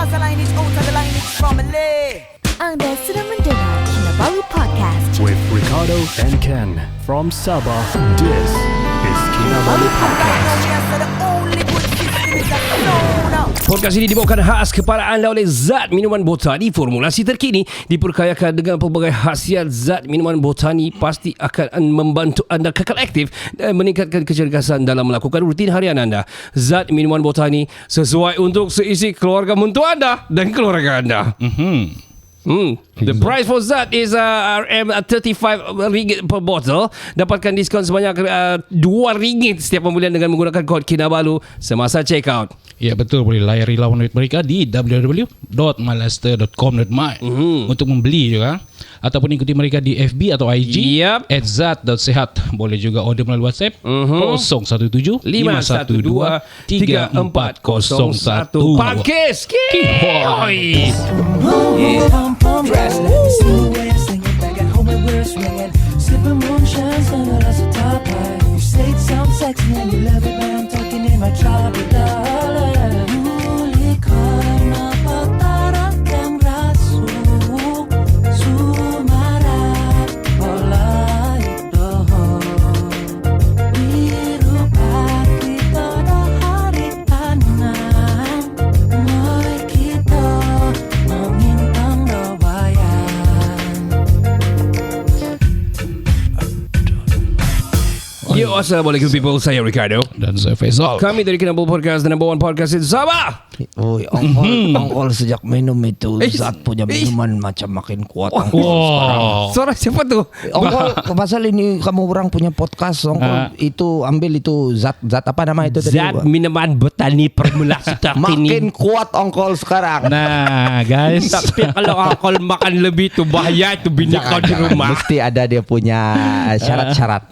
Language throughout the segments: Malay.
Anda sedang mendengar Kinabalu Podcast with Ricardo and Ken from Sabah. This is Kinabalu Podcast. Podcast ini dibawakan khas kepada anda oleh Zat Minuman Botani. Formulasi terkini diperkayakan dengan pelbagai khasiat. Zat Minuman Botani pasti akan membantu anda kekal aktif dan meningkatkan kecergasan dalam melakukan rutin harian anda. Zat Minuman Botani sesuai untuk seisi keluarga mentua anda dan keluarga anda. The price for Zat is RM35 per bottle. Dapatkan diskaun sebanyak RM2 setiap pembelian dengan menggunakan kod Kinabalu semasa check out. Ya betul, boleh layari laman web mereka di www.malaster.com.my untuk membeli juga, ataupun ikuti mereka di FB atau IG @zat.sehat. Boleh juga order melalui WhatsApp 017 512 3401. Pakis Kihoi. Yo, assalamualaikum people. Saya Ricardo dan saya Faisal. Kami dari Kinabalu Podcast, the number one podcast in Sabah. Oh, ongkol sejak minum itu Zat punya minuman macam makin kuat. Suara siapa tuh? Ongkol, pasal ini kamu orang punya podcast ongkol itu ambil itu Zat apa nama itu tadi? Zat Minuman Botani formulasi terkini. Makin kuat ongkol sekarang. Nah guys, Tapi kalau ongkol makan lebih tu bahaya tu bini kau di rumah. Mesti ada dia punya syarat-syarat.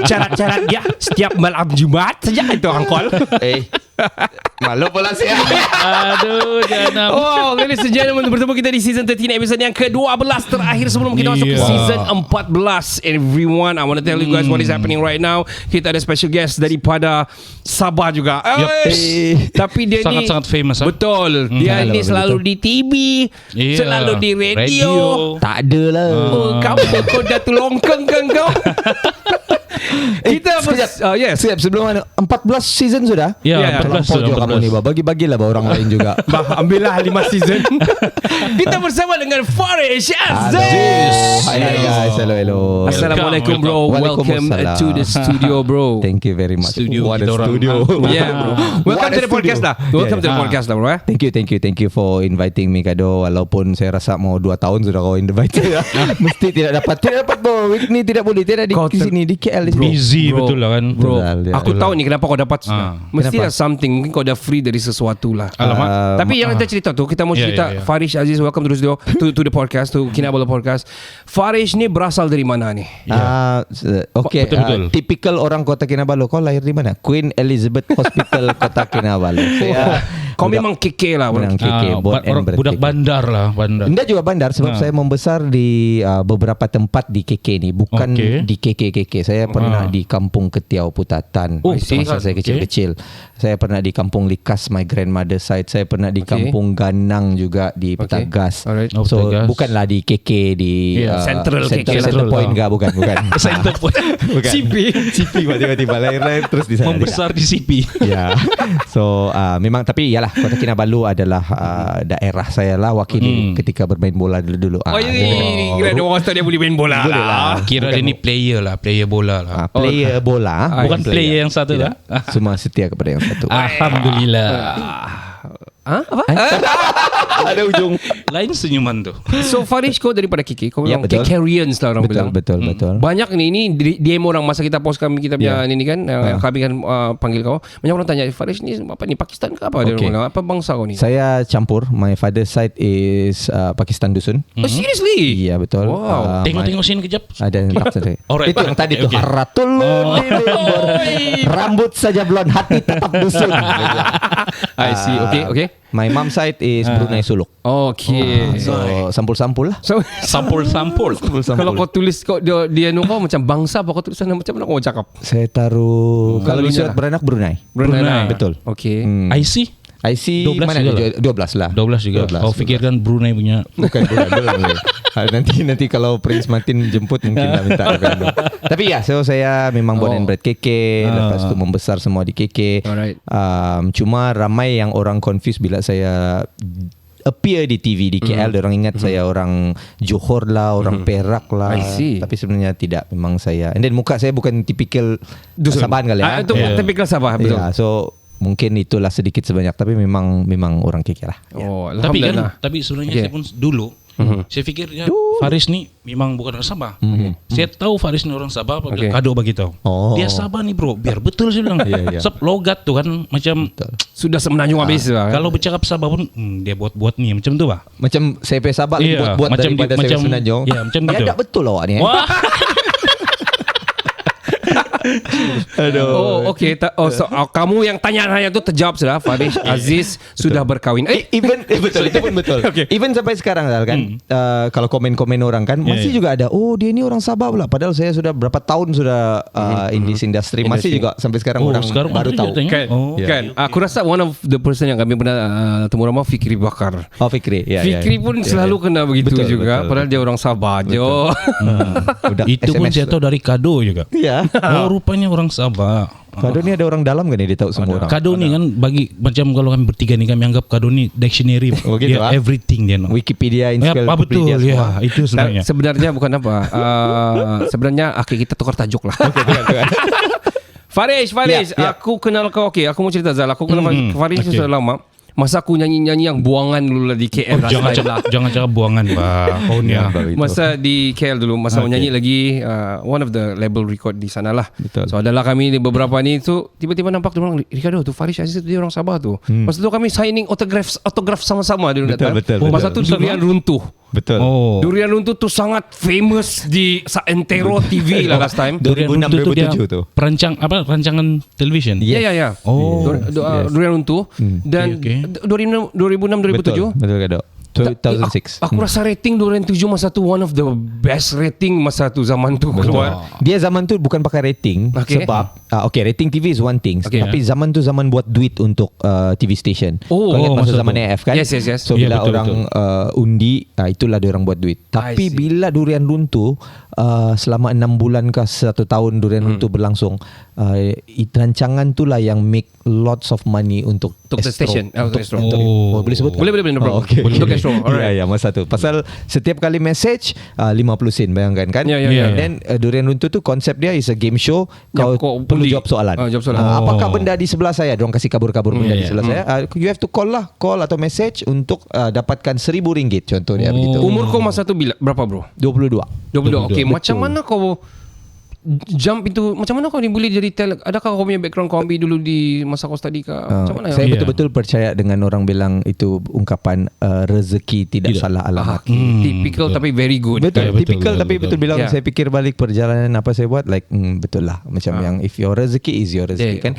Syarat-syarat dia setiap malam Jumat saja itu ongkol. Malu pula saya. aduh jangan. Oh, ladies and gentlemen, bertemu kita di season 13 episode yang ke-12 terakhir sebelum kita masuk ke season 14. Everyone, I want to tell you guys what is happening right now. Kita ada special guest daripada Sabah juga. Tapi dia ni sangat-sangat famous. Betul. Dia ni selalu di TV, selalu di radio. Tak ada lah. Oh, kau dah tu longkeng kan kau? Kita Siap sebelum mana 14 season sudah? Ya, 14 Terlampau juga kamu ni, bagi-bagilah orang lain juga. Ambillah 5 season. Kita bersama dengan Farish Aziz. Hai guys, hello. Assalamualaikum bro. Welcome to the studio bro. Thank you very much. What a studio. Yeah bro. Welcome to the podcast lah. Welcome to the podcast lah bro. Thank you for inviting me Kado. Walaupun saya rasa mau 2 tahun sudah kau invite saya. Mesti tidak dapat bro. Week ni tidak boleh. Tidak di sini di KL. Busy betul lah kan bro. Betul, Aku tahu ni kenapa kau dapat. Mesti Kenapa? ada something. Mungkin kau dah free dari sesuatu lah. Alamak. Tapi yang kita cerita tu, kita mau cerita Farish Aziz. Welcome to the studio, to the podcast, to Kinabalu Podcast. Farish ni berasal dari mana ni? Okay, betul. typical orang Kota Kinabalu. Kau lahir di mana? Queen Elizabeth Hospital Kota Kinabalu. Kau memang keke lah Memang keke, budak bandar lah, bandar. Anda juga bandar sebab saya membesar di beberapa tempat di KK ni, bukan di KK. Saya pernah di Kampung Ketiau Putatan masa saya kecil-kecil. Saya pernah di Kampung Likas, my grandmother side. Saya pernah di Kampung Ganang juga di Petagas. So Petagas. bukanlah di KK di Central KK lah. Center Point enggak, bukan. Center Point. Bukan. CP tiba-tiba lahir terus di sana. Membesar di CP. Ya. So memang, tapi yalah, Kota Kinabalu adalah daerah saya lah, wakili ketika bermain bola dulu. Kira ada orang dia boleh main bola lah. Kira dia ni player bola lah. Player bola, Bukan player yang satu lah. Semua setia kepada yang satu. Alhamdulillah. Apa? Ada ujung. Lain senyuman tu. So Farish, kau daripada KK, kau Ya, memang betul. KKrians lah orang bilang. Betul. Banyak ni DM orang masa kita post kami kita punya ini kan, kami kan panggil kau. Banyak orang tanya, Farish ni apa ni, Pakistan ke apa? Okay. Apa bangsa kau ni? Saya campur. My father side is Pakistan Dusun. Oh seriously? Iya betul. Wow. Tengok sini kejap. Ada yang tak sedih. Alright. Itu yang tadi tu Haratul rambut saja blond, hati tetap dusun. I see. Okay. My mom side is Brunei Suluk. Okay. So sampul-sampul lah. So Sampul. kalau kau tulis kau dia kau macam bangsa apa kau tulis sana macam mana kau cakap? Saya taruh kalau di surat beranak Brunei. Brunei. Betul. Okay. IC IC 12 mana juga dia? 12 lah. 12 juga. 12. Kau fikirkan Brunei punya. Bukan belum. Nanti kalau Prince Martin jemput mungkin lah minta. Tapi ya, so saya memang born and bred KK, lepas tu membesar semua di KK. Alright. Cuma ramai yang orang confuse bila saya appear di TV di KL, orang ingat saya orang Johor lah, orang Perak lah. I see. Tapi sebenarnya tidak, memang saya. And then muka saya bukan tipikal Sabahan kali ya. Itu tipikal Sabah, betul. Yeah, so mungkin itulah sedikit sebanyak, tapi memang orang KK lah. Oh, Tapi alhamdulillah. sebenarnya saya pun dulu saya fikir Faris ni memang bukan orang Sabah. Saya tahu Faris ni orang Sabah apabila Kado bagi tahu. Dia Sabah ni bro, biar betul saya bilang. Sebab logat tu kan macam Sudah semenanjung habis lah. kalau bercakap Sabah pun dia buat-buat ni macam tu bah. Macam saya punya Sabah buat macam daripada saya Semenanjung. Ya, macam Dia gitu. tak betul awak ni. Wah. Oh, okey. So, kamu yang tanya-tanya tu terjawab sudah. Faris Aziz sudah berkahwin. Even betul, itu pun betul. Even sampai sekarang kan, kalau komen-komen orang kan masih juga ada, oh dia ni orang Sabah pula, padahal saya sudah berapa tahun sudah in this industry, masih juga sampai sekarang orang baru tahu. Kan, aku rasa one of the person yang kami pernah temu ramah Fikri Bakar. Oh Fikri, Fikri pun selalu kena begitu juga, padahal dia orang Sabah je. Itu pun saya tahu dari Kado juga. Ya. Oh, rupanya orang Sabah. Kado ni ada orang dalam kan, dia tahu semua orang. Kado ni kan bagi macam kalau kami bertiga ni kami anggap Kado ni dictionary. Oh, gitu, dia everything dia. Wikipedia, betul ya, itu sebenarnya. Sebenarnya bukan apa. Sebenarnya kita tukar tajuk lah. Faris, aku kenal kau. Aku mau cerita Zal. Aku kenal Faris sudah lama. Masa aku nyanyi-nyanyi yang buangan dulu lah di KL. Jangan cakap buangan bah. Oh ni masa di KL dulu, masa menyanyi lagi one of the label record di sana lah. Betul. So adalah kami beberapa ni tu tiba-tiba nampak dia orang, Ricardo tu Faris Aziz tu dia orang Sabah tu. Masa tu kami signing autograph sama-sama dia datang. Masa tu Durian Runtuh. Betul. Durian Runtuh tu sangat famous di Entero TV lah last time. 2006-2007 tu. Rancangan television. Ya. Durian Runtuh dan 2006-2007. Betul Kado. 2006. Aku rasa rating Durian 7 masa tu one of the best rating masa tu zaman tu keluar. Dia zaman tu bukan pakai rating sebab rating TV is one thing, tapi zaman tu zaman buat duit untuk TV station. Kau ingat masa zaman AF kan? Yes. So bila orang undi, itulah dia orang buat duit. Tapi bila Durian Runtuh selama 6 bulan ke 1 tahun Durian Runtuh berlangsung, rancangan tu lah yang make lots of money untuk the station. Boleh sebut? Boleh. Untuk Astro. Ya, masa tu. Pasal setiap kali message 50 sen, bayangkan kan? And then Durian Runtuh tu konsep dia is a game show. Kau perlu jawab soalan. Apakah benda di sebelah saya? Diorang kasih kabur-kabur benda di sebelah saya. You have to call atau message untuk dapatkan RM1,000 contoh dia begitu. Umur kau masa tu berapa bro? 22. Okay, macam mana kau jump itu, macam mana kau ni boleh jadi talent? Adakah kau punya background kau ambil dulu di masa kau study ke? Macam mana? Saya betul-betul percaya dengan orang bilang itu ungkapan rezeki tidak salah alamat. Typical tapi very good. Betul, typical tapi betul bilang. Saya fikir balik perjalanan apa saya buat, like betul lah. Macam yang if your rezeki is your rezeki kan.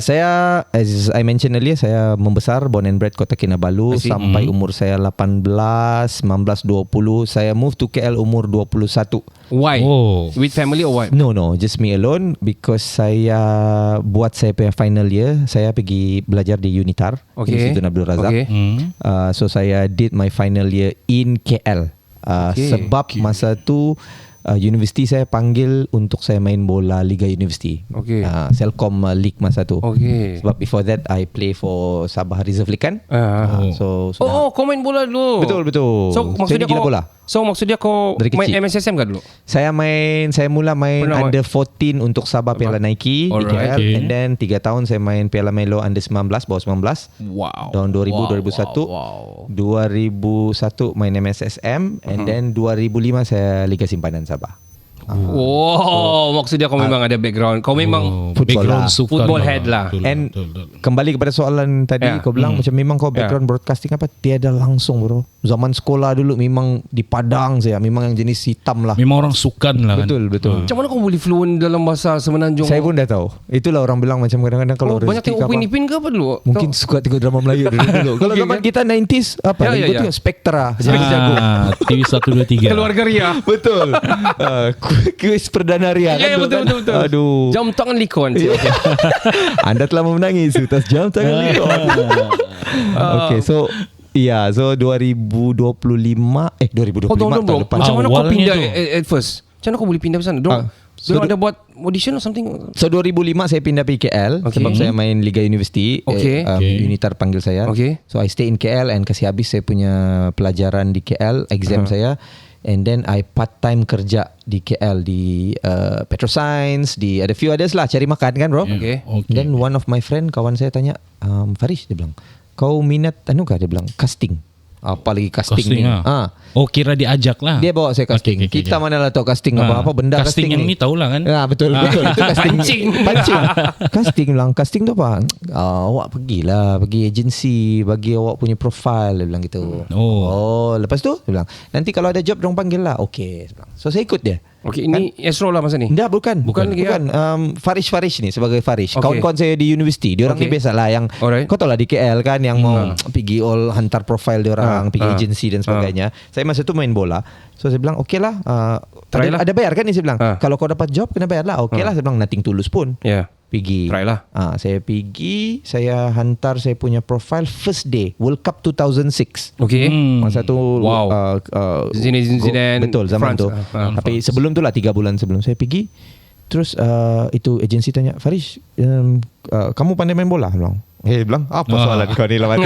Saya as I mentioned earlier, saya membesar born and bred Kota Kinabalu sampai umur saya 18, 19, 20. Saya move to KL umur 21. Why? With family or what? No, just me alone, because saya buat saya punya final year, saya pergi belajar di Unitar, Universiti Tun Abdul Razak. So saya did my final year in KL. Sebab masa tu universiti saya panggil untuk saya main bola Liga Universiti. Selcom League masa tu. Sebab before that I play for Sabah Reserve League kan. Kau main bola dulu. Betul. So maksudnya saya gila bola. So maksudnya kau main MSSM kan dulu? Saya mula main under 14 untuk Sabah Piala Nike di KL, and then 3 tahun saya main Piala Melo under 19, bawah 19. Tahun 2000 2001. 2001 main MSSM, and then 2005 saya Liga Simpanan Sabah. Maksudnya kau memang ada background. Kau memang football head lah. And kembali kepada soalan tadi, kau bilang macam memang kau background broadcasting apa? Tiada langsung bro. Zaman sekolah dulu memang di Padang saya, memang yang jenis hitam lah. Memang orang sukan lah kan. Betul. Macam mana kau boleh fluent dalam bahasa Semenanjung? Saya pun dah tahu. Itulah orang bilang macam kadang-kadang kalau banyak tengok Upin Ipin ke apa dulu? Mungkin suka tengok drama Melayu dulu. Kalau zaman kita 90s apa? Ikut tengok Spectra. TV 123. Keluarga Ria. Betul. kuis Perdana Ria Ya, kan. betul. Aduh. Jam tangan Likon. Anda telah memenangi sutas jam tangan Likon. Okay, so 2025 2025 tahun depan. Macam mana kau Awalnya pindah tu. at first? Macam mana kau boleh pindah ke sana? Diorang ada buat audition or something? So 2005 saya pindah pergi KL sebab saya main Liga University. Okay. Unitar panggil saya. Okay. So I stay in KL and kasih habis saya punya pelajaran di KL, exam saya. And then I part time kerja di KL di Petroscience, di ada few others lah, cari makan kan bro. Okay. Then one of my friend, kawan saya tanya, Farish, dia bilang, kau minat dia bilang casting. Apa lagi casting ni? Oh, kira diajak lah. Dia bawa saya casting. Okay. Kita mana lah tahu casting apa benda casting yang ni tahulah kan. Betul. Itu casting. Pancing. Casting bilang, casting tu apa? Awak pergi agensi, bagi awak punya profile, dia bilang gitu. Lepas tu dia bilang, nanti kalau ada job dorang panggil lah. Okay. So saya ikut dia. Okay, ini Astro lah masa ni? Bukan lagi. Farish ni sebagai Farish. Kawan-kawan saya di universiti, diorang ni biasalah yang kau tahu lah di KL kan, yang mau pergi all hantar profile diorang, pergi agensi dan sebagainya. Saya masa tu main bola. So saya bilang okay lah, ada bayar kan ni, saya bilang. Kalau kau dapat job kena bayar lah. Okay lah, saya bilang nothing tulus pun. Pergi. Try lah. Saya pergi, saya hantar saya punya profile first day World Cup 2006. Okay. Masa tu Zidane betul zaman France. tu. Tapi sebelum tu lah 3 bulan sebelum saya pergi. Terus itu agensi tanya, Farish, kamu pandai main bola? Bilang. Bilang apa soalan kau ni lah kan?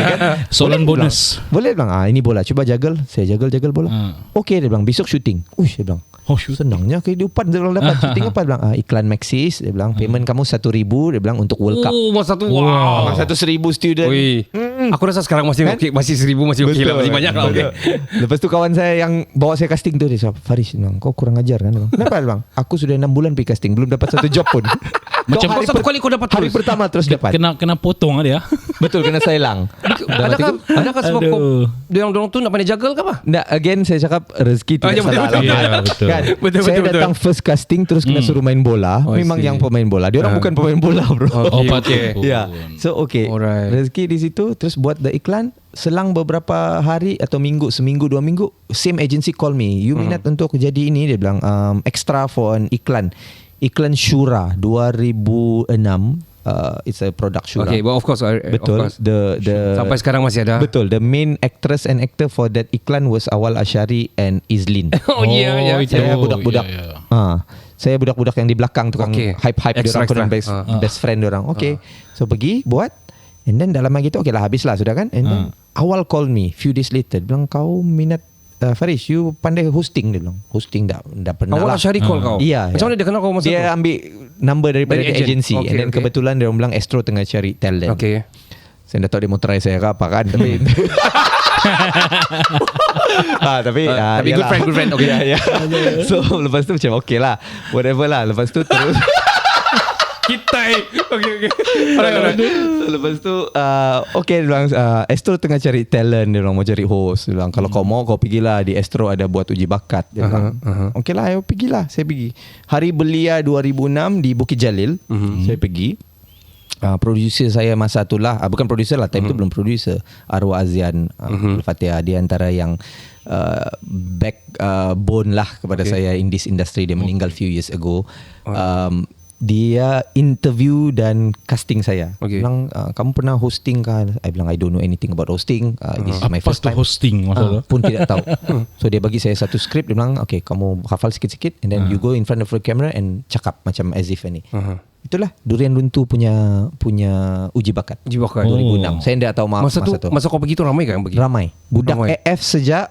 Soalan bonus. Boleh bilang, ini bola, cuba jagal. Saya jagal bola. Okay, dia bilang, besok shooting. Dia bilang, senangnya kehidupan dia bilang, dapat shooting apa? Dia bilang, iklan Maxis. Dia bilang, payment kamu 1,000. Dia bilang untuk World Cup. Masa tu wow. Masa tu 1,000 student. Aku rasa sekarang masih kan? masih 1,000 masih okey lah, masih banyak lah. Okay. Lepas tu kawan saya yang bawa saya casting tu, dia cakap, Farish, bilang, kau kurang ajar kan? Kenapa? Dia bilang, aku sudah 6 bulan pergi casting, belum dapat satu job pun. Macam satu kali kau dapat hari pertama terus dapat. Kena potong dia. Betul, kena silang. Adakah sebab dorang tu nak pandai jagal ke apa? Again saya cakap rezeki tidak salah. Betul. Kan? Saya datang first casting terus kena suruh main bola. Memang yang pemain bola. Dia orang bukan pemain bola bro. Okay. So rezeki di situ. Terus buat the iklan. Selang beberapa hari atau seminggu 2 minggu, same agency call me. You minat untuk jadi ini? Dia bilang extra for an iklan Shura 2006. It's a product Shura. Okay, but of course. Betul. Of course. Sampai sekarang masih ada. Betul. The main actress and actor for that iklan was Awal Asyari and Izlin. Saya budak-budak. Saya budak-budak yang di belakang tukang hype-hype diorang, best friend diorang. Okay. So pergi buat, and then dalam gitu okay lah, habis lah sudah kan. And then Awal call me few days later, bilang, kau minat Farish, you pandai hosting? Dia bilang, hosting dah pernah Awal lah. Asyari call kau? Iya. Macam mana dia kenal kau masa tu? Dia ambil number daripada agency. And then kebetulan dia bilang Astro tengah cari talent. Okay. Saya dah tahu dia mau try saya ke apa kan. Tapi good friend. Okay. So lepas tu macam okay lah, whatever lah. Lepas tu terus kita okay. Alright. So, lepas tu okay, dia bilang Astro tengah cari talent. Dia bilang mau cari host. Dia bilang kalau kau mau kau pergilah, di Astro ada buat uji bakat. Dia bilang okay lah, ayo pergilah. Saya pergi Hari Belia 2006 di Bukit Jalil. Saya pergi. Producer saya masa tu lah, bukan producer lah, time tu belum producer, Arwah Azian Al-Fatihah. Dia antara yang backbone lah kepada saya in this industry. Dia meninggal few years ago. Dia interview dan casting saya. Bilang, kamu pernah hosting kan? I bilang, I don't know anything about hosting. This is my first time. Hosting pun tidak tahu. So dia bagi saya satu skrip. Dia bilang, okay, kamu hafal sikit-sikit, and then you go in front of the camera and cakap macam as if ni. Itulah Durian Runtuh punya uji bakat 2006. Saya tidak tahu masa tu. Masa kau pergi tu ramai kan pergi? Ramai. Budak AF sejak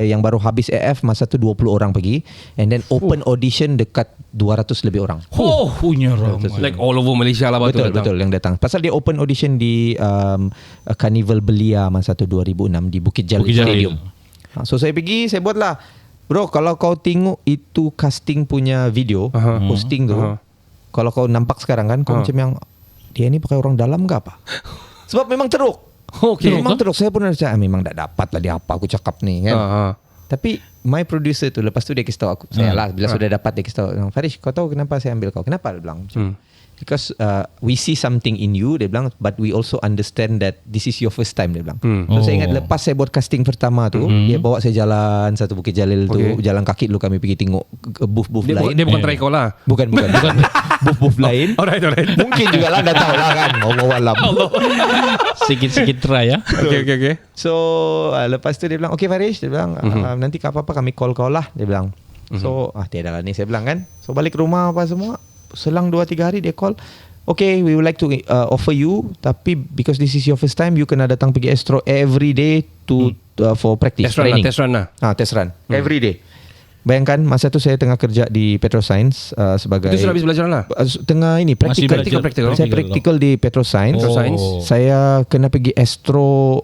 yang baru habis AF masa tu 20 orang pergi, and then open audition dekat 200 lebih orang. Punya ramai. Like all over Malaysia lah. Betul yang datang. Pasal dia open audition di Carnival Belia masa tu 2006 di Bukit Jalil Stadium. So saya pergi, saya buatlah. Bro, kalau kau tengok itu casting punya video, hosting tu, kalau kau nampak sekarang kan, kau macam yang dia ni pakai orang dalam ke apa? Sebab memang teruk. Memang teruk. Saya pun rasa memang tak dapat lah dia apa aku cakap ni kan. Tapi my producer tu lepas tu dia kasih tahu aku, saya lah bila sudah dapat dia kasih tahu, Farish, kau tahu kenapa saya ambil kau? Kenapa? Dia bilang macam because we see something in you, dia bilang, but we also understand that this is your first time, dia bilang. So saya ingat lepas saya buat casting pertama tu, dia bawa saya jalan satu Bukit Jalil tu, jalan kaki dulu kami pergi tengok booth-booth lain. Dia bukan try kau lah. Bukan booth-booth lain. Alright. Mungkin juga lah, dah tahu lah kan. Allah. Sikit-sikit try ya. Okay. So lepas tu dia bilang, okay Farish, dia bilang, nanti apa-apa kami call kau lah, dia bilang. So tiada lah ni, saya bilang kan. So balik rumah apa semua, selang 2-3 hari dia call, okay, we would like to offer you, tapi because this is your first time, you kena datang pergi Astro every day to for practice, training. Test run lah. Test run every day. Bayangkan masa tu saya tengah kerja di Petroscience sebagai, Itu sudah habis belajar lah. tengah ini praktikal. Saya praktikal di Petroscience. Saya kena pergi Astro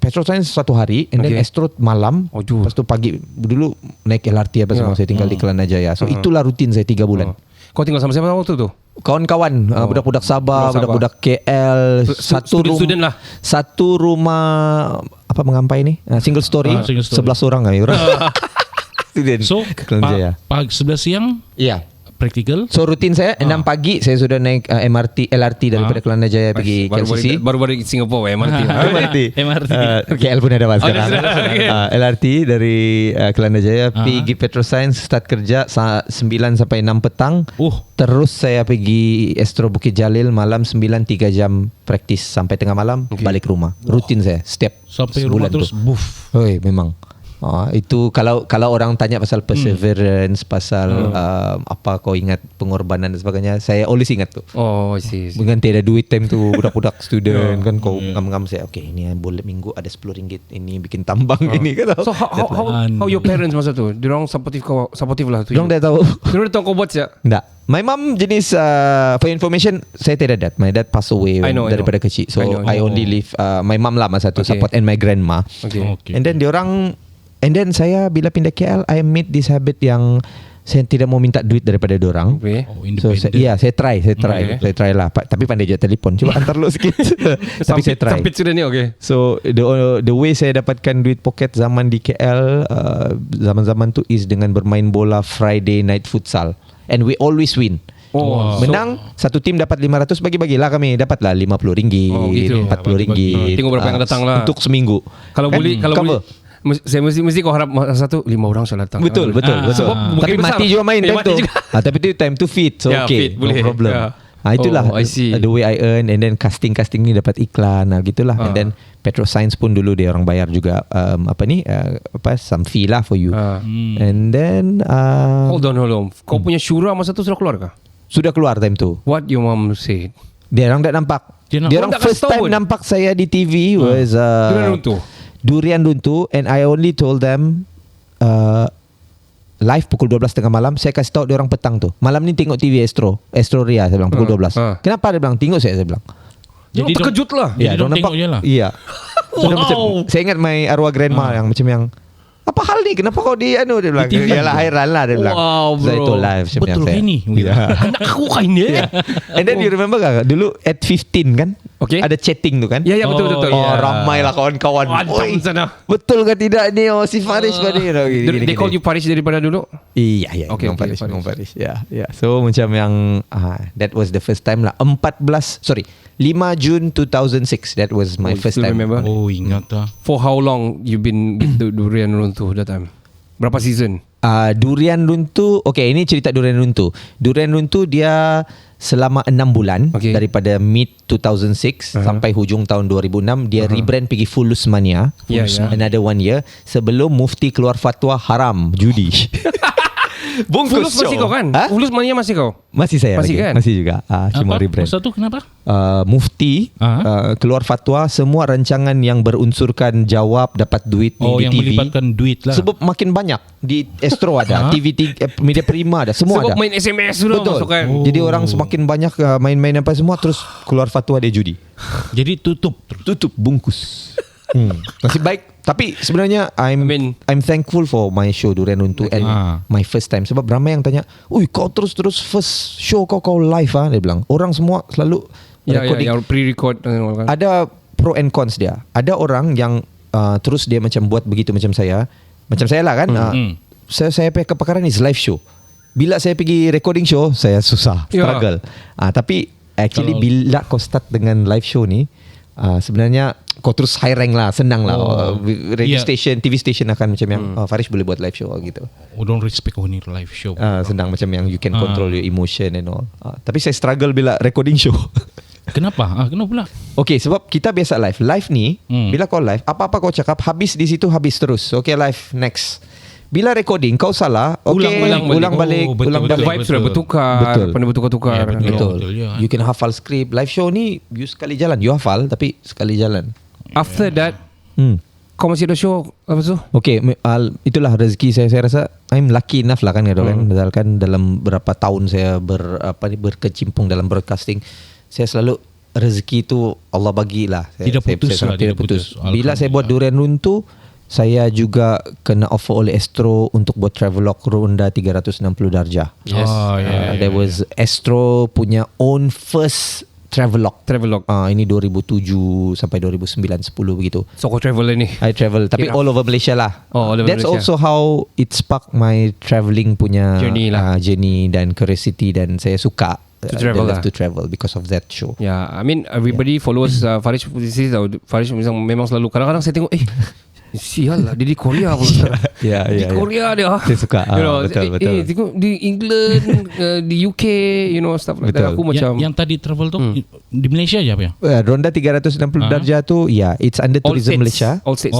Petroscience satu hari, and then Astro malam. Lepas tu pagi dulu naik LRT apa semua. Saya tinggal di Kelana Jaya. So itulah rutin saya 3 bulan. Kau tinggal sama siapa waktu tu? Kawan-kawan, budak-budak Sabah, budak-budak KL, student lah. Satu rumah apa mengampai ni? Single story. 11 orang kami orang. Student. So pagi 11 siang praktikal. So rutin saya 6 pagi saya sudah naik LRT daripada Kelana Jaya pergi KLCC. Baru di Singapore MRT. KL pun ada sekarang. LRT dari Kelana Jaya pergi Petroscience, start kerja 9 sampai 6 petang. Terus saya pergi Astro Bukit Jalil malam 9, 3 jam praktis sampai tengah malam, balik rumah. Rutin saya setiap sampai sebulan rumah terus tu. Memang. Itu kalau orang tanya pasal perseverance, pasal apa kau ingat pengorbanan dan sebagainya, saya always ingat tu. I see. Dengan tiada duit time tu, budak-budak student kan, kau ngam-ngam saya, okay ini boleh minggu ada RM10, ini bikin tambang ini kan. So how your parents masa tu? Diorang supportive lah tu. Diorang dah tahu. Diorang dah tahu kau buat siap? Tak. My mom jenis for information, saya tiada dad. My dad pass away daripada kecil. So I only live my mom lah masa tu support, and my grandma. And then diorang, and then saya bila pindah KL, I made this habit yang saya tidak mau minta duit daripada dorang. So saya try lah. Tapi pandai je telefon. Cuba antar lu sikit. Tapi saya try. Sampit sudah ni So the way saya dapatkan duit pocket zaman di KL, zaman-zaman tu is dengan bermain bola Friday night futsal. And we always win. Menang satu tim dapat 500, bagi-bagilah kami dapatlah RM50, RM40. Tengok berapa yang datang lah untuk seminggu. Kalau boleh saya mesti kau harap satu 5 orang sudah datang. Betul. Tapi mati juga main time tu. Tapi tu time tu fit. So okay, no problem. Itulah the way I earn. And then casting ni dapat iklan, gitulah. And then Petroscience pun dulu dia orang bayar juga some fee lah for you. And then hold on. Kau punya syura masa tu sudah keluar kah? Sudah keluar time tu. What your mom said? Dia orang tak nampak. Dia orang first time nampak saya di TV was Durian Runtuh, and I only told them live pukul 12 tengah malam. Saya kasih tahu dia orang petang tu, malam ni tengok TV Astro Ria, saya bilang pukul 12. Kenapa dia bilang tengok saya bilang. Jadi terkejut lah. Ya, dia nampak je lah. Iya. Macam, saya ingat my arwah grandma yang macam yang, apa hal ni? Kenapa kau dia bilang? Yalah hairan lah dia bilang. Wow bro. Saya itu live macam betul yang ini. Anak aku kan ni. And then you remember gak dulu at 15 kan? Ada chatting tu kan? Ya betul. Ramai lah kawan-kawan. Betul ke tidak ni? Si Farish tadi. They call you Farish daripada dulu? Iya. Okay, Farish. Ya. So macam yang that was the first time lah. 5 June 2006. That was my first time. Remember? Ingat lah. For how long you been with the Durian Runtuh that time? Berapa season? Durian Runtuh. Okay, ini cerita Durian Runtuh. Durian Runtuh dia selama 6 bulan daripada mid 2006 sampai hujung tahun 2006 dia rebrand pergi Fulus Mania. Another 1 year sebelum Mufti keluar fatwa haram judi. Fulus masih kau kan? Fulus Mania masih kau? Masih saya. Masih juga. Cuma rebrand. Masa tu kenapa? Mufti keluar fatwa semua rancangan yang berunsurkan jawab dapat duit di yang TV. Melibatkan duit lah. Sebab makin banyak di Astro ada, TV Media Prima ada, semua sebab ada. Sebab main SMS sudah masukkan. Jadi orang semakin banyak main-main apa semua, terus keluar fatwa dia judi. Jadi tutup bungkus. Masih baik. Tapi sebenarnya I'm thankful for my show Durian Runtuh and my first time. Sebab ramai yang tanya, "Ui, kau terus first show kau live dia bilang. Orang semua selalu recording. Ya, pre-record. Ada pro and cons dia. Ada orang yang terus dia macam buat begitu macam saya lah kan. Saya punya kepakaran is live show. bila saya pergi recording show, saya susah, struggle. Tapi actually bila kau start dengan live show ni, sebenarnya kau terus high rank lah, senang lah. Radio station, TV station akan macam yang Farish boleh buat live show gitu. Don't respect ni live show. Senang macam yang you can control your emotion and all. Tapi saya struggle bila recording show. Kenapa? Kenapa pula? Okay, sebab kita biasa live. Live ni, bila kau live, apa-apa kau cakap, habis di situ, habis terus. Okay, live, next. Bila recording, kau salah, ulang balik. Vibes sudah bertukar. Pandai bertukar-tukar. Betul. You can hafal script. Live show ni, you sekali jalan. You hafal, tapi sekali jalan. After that, kau masih ada show apa tu? Okay, itulah rezeki saya. Saya rasa I'm lucky enough lah kan, misalkan dalam berapa tahun saya berkecimpung dalam broadcasting, saya selalu rezeki tu Allah bagilah. Tidak putus. Bila saya buat Durian Runtuh, saya juga kena offer oleh Astro untuk buat travelog Ronda 360 darjah. Yes. There was Astro punya own first travelog. Ini 2007 sampai 2009-10 begitu. So kau travel ni? I travel, tapi all over Malaysia lah. That's Malaysia. Also how it sparked my travelling punya journey dan curiosity, dan saya suka to travel because of that show. Yeah, I mean everybody follows Farish. Farish memang selalu, kadang-kadang saya tengok sial lah, dia di Korea pun. Di Korea dia. Saya suka. Betul. Tengok di England, di UK, stuff like that. Aku macam yang tadi travel tu di Malaysia je apa ya? Ronda 360 darjah tu, it's under Tourism Malaysia. All states.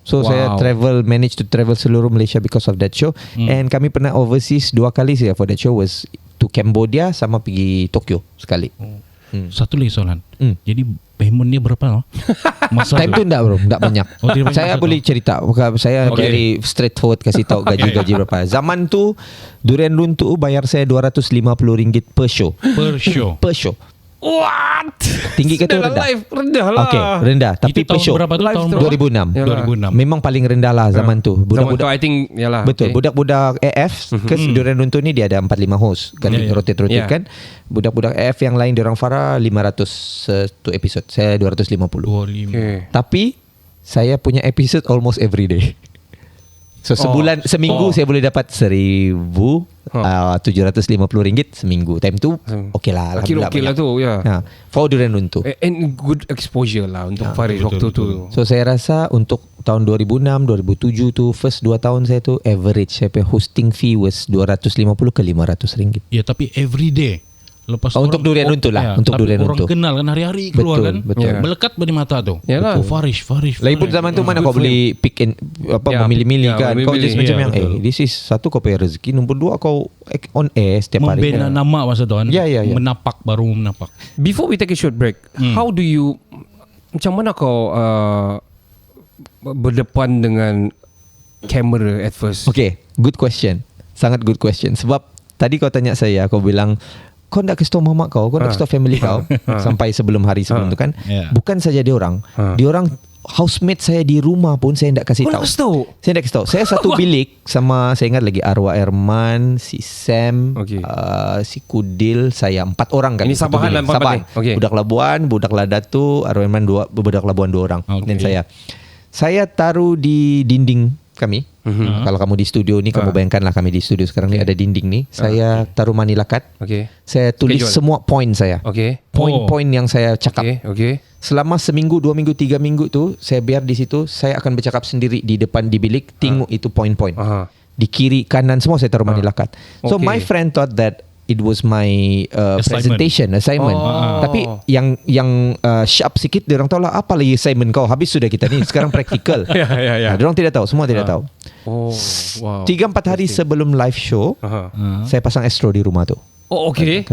So saya manage to travel seluruh Malaysia because of that show. And kami pernah overseas 2 kali saja for that show, was to Cambodia sama pergi Tokyo sekali. Satu lagi soalan. Jadi payment dia berapa? Time tu enggak bro, enggak banyak. Saya boleh cerita. Saya very straightforward kasih tahu gaji berapa. Zaman tu Durian Runtuh bayar saya RM250 per show. Per show. What? Tinggi ke tu rendah? Rendah lah. Okay, rendah. Tapi per show berapa tu? Tahun 2006. Memang paling rendah lah zaman tu. Budak-budak I think yalah. Betul. Budak-budak AF ke Durian Runtuh ni dia ada 45 host kan, rotate kan. Budak-budak AF yang lain diorang Farah 500 satu episod. Saya 250. Tapi saya punya episode almost every day. So seminggu saya boleh dapat RM1,750 seminggu. Time tu okey lah, alhamdulillah. Okey lah tu, for Durian Runtuh. And good exposure lah untuk Farish waktu tu. So saya rasa untuk tahun 2006, 2007 tu, first 2 tahun saya tu, average saya punya hosting fee was RM250 ke RM500. Ya, tapi every day. Lepas untuk Durian Runtuh lah, untuk Durian Runtuh. Orang kenal kan, hari-hari keluar kan. Betul. Melekat di mata tu. Farish. Lagipun zaman tu mana kau boleh pick and memilih-milih kan. Kau just macam yang this is satu kau punya rezeki, nombor 2 kau on air setiap hari. Membina nama masa tu kan. Menapak. Before we take a short break, how do you, macam mana kau berdepan dengan kamera at first? Okay, good question. Sangat good question. Sebab tadi kau tanya saya, kau bilang kau nak kasih tahu mamak kau nak kasih tahu family kau sampai sebelum tu kan. Bukan saja dia orang housemate saya di rumah pun saya tak kasih tahu. Saya tak kasih tahu. Saya satu bilik sama, saya ingat lagi, Arwah Erman, si Sam, si Kudil, saya 4 orang kan. Ini Sabahan dan Sabahan. Budak Labuan, budak Ladatu, Arwah Erman budak Labuan 2 orang. Dan saya taruh di dinding kami. Kalau kamu di studio ni, kamu bayangkanlah kami di studio sekarang ni ada dinding ni. Saya taruh manila card. Saya tulis semua point saya. Point-point yang saya cakap. Selama seminggu, 2 minggu, 3 minggu tu, saya biar di situ. Saya akan bercakap sendiri di depan di bilik. Tengok itu point-point. Di kiri, kanan semua saya taruh manila card. So my friend thought that it was my presentation assignment. Tapi yang sharp sikit, dia orang tahu lah apa lagi assignment kau. Habis sudah kita ni, sekarang praktikal. Dia orang tidak tahu, semua tidak tahu. 3-4 hari sebelum live show, saya pasang Astro di rumah tu.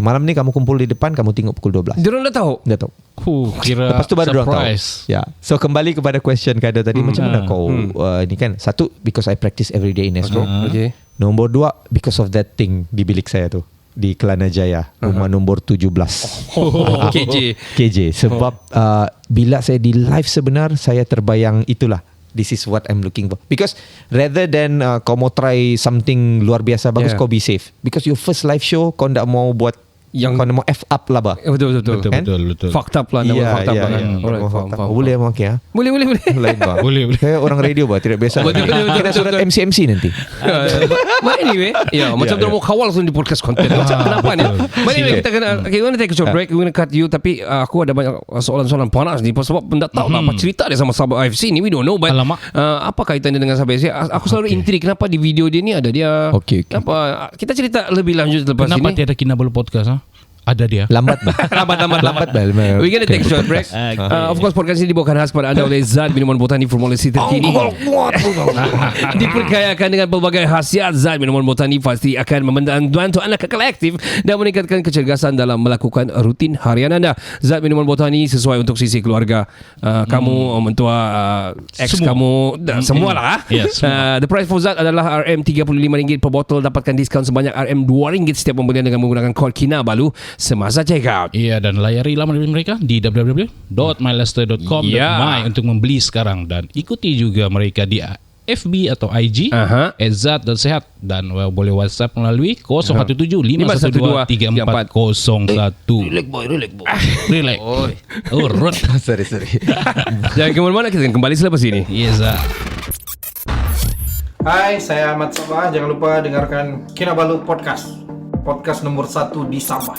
Malam ni kamu kumpul di depan, kamu tengok pukul 12. Dia orang dah tahu. Kira lepas tu baru dia orang tahu. surprise. So kembali kepada question Kado tadi, macam mana kau ni kan. Satu, because I practice every day in Astro. Nombor 2, because of that thing di bilik saya tu, di Kelana Jaya, rumah nombor 17. KJ. Sebab bila saya di live sebenar, saya terbayang itulah, this is what I'm looking for. Because rather than kau mau try something luar biasa bagus, kau be safe. Because your first live show, kau tak mau buat yang kau mau F up lah bah. Betul. Kan? Betul. Fucked up lah, nama fucked up lah. Alright, faham. Boleh mau ya? Boleh. Lain bah. Boleh. Saya orang radio bah, tidak biasa. Betul. Kena surat MC nanti. But anyway, macam tu mau kawal di podcast konten. Kenapa ni? But anyway, kita gonna take a short break. We're gonna cut you. Tapi aku ada banyak soalan-soalan panas ni. Sebab tak tahu apa cerita dia sama Sabah AFC ni. We don't know. But apa kaitannya dengan Sabah AFC? Aku selalu intrik kenapa di video dia ni ada dia. Okay. Kenapa? Kita cerita lebih lanjut lepas Kenapa ini. tiada Kinabalu podcast? Ada dia. Lambat bah. Lambat bah. We're gonna take a short break. Of course, podcast ini dibawakan khas kepada anda oleh Zat Minuman Botani formulasi terkini. Diperkayakan dengan pelbagai khasiat. Zat Minuman Botani pasti akan membantu anda kekal aktif dan meningkatkan kecergasan dalam melakukan rutin harian anda. Zat Minuman Botani sesuai untuk sisi keluarga kamu, mentua, ex kamu, semualah. The price for Zat adalah RM35 per botol. Dapatkan diskaun sebanyak RM2 setiap pembelian dengan menggunakan kod Kinabalu semasa check out. Iya, dan layari laman mereka di www.mylester.com.my untuk membeli sekarang, dan ikuti juga mereka di FB atau IG @zat.sehat, dan boleh WhatsApp melalui 0175123401. Relax boy. Relax. Urut. Sorry. Jangan kemana-mana, kita akan kembali selepas ini. Yes, Zat. Hai, saya Ahmad Sabah. Jangan lupa dengarkan Kinabalu Podcast nomor 1 di Sabah.